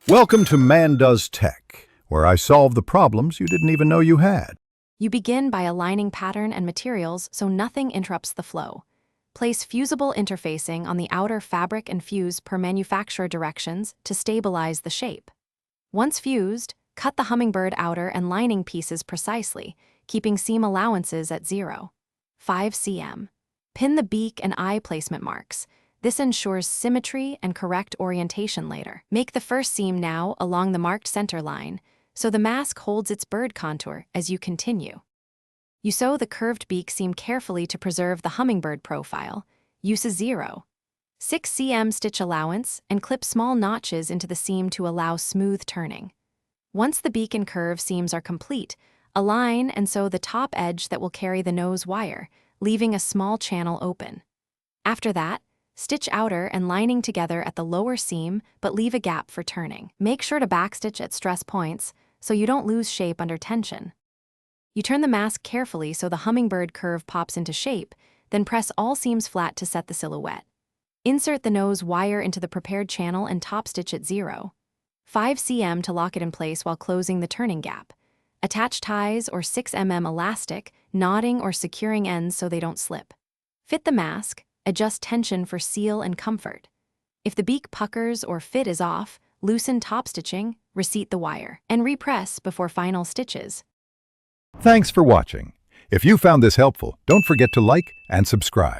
Welcome to Man Does Tech, where I solve the problems you didn't even know you had. You begin by aligning pattern and materials so nothing interrupts the flow. Place fusible interfacing on the outer fabric and fuse per manufacturer directions to stabilize the shape. Once fused, cut the Hummingbird outer and lining pieces precisely, keeping seam allowances at 0.5 cm. Pin the beak and eye placement marks. This ensures symmetry and correct orientation later. Make the first seam now along the marked center line, so the mask holds its bird contour as you continue. You sew the curved beak seam carefully to preserve the Hummingbird profile. Use a 0.6 cm stitch allowance and clip small notches into the seam to allow smooth turning. Once the beak and curve seams are complete, align and sew the top edge that will carry the nose wire, leaving a small channel open. After that, stitch outer and lining together at the lower seam, but leave a gap for turning. Make sure to backstitch at stress points so you don't lose shape under tension. You turn the mask carefully so the Hummingbird curve pops into shape, then press all seams flat to set the silhouette. Insert the nose wire into the prepared channel and top stitch at 0.5 cm to lock it in place while closing the turning gap. Attach ties or 6 mm elastic, knotting or securing ends so they don't slip. Fit the mask, adjust tension for seal and comfort. If the beak puckers or fit is off, loosen top stitching, reseat the wire, and repress before final stitches. Thanks for watching. If you found this helpful, don't forget to like and subscribe.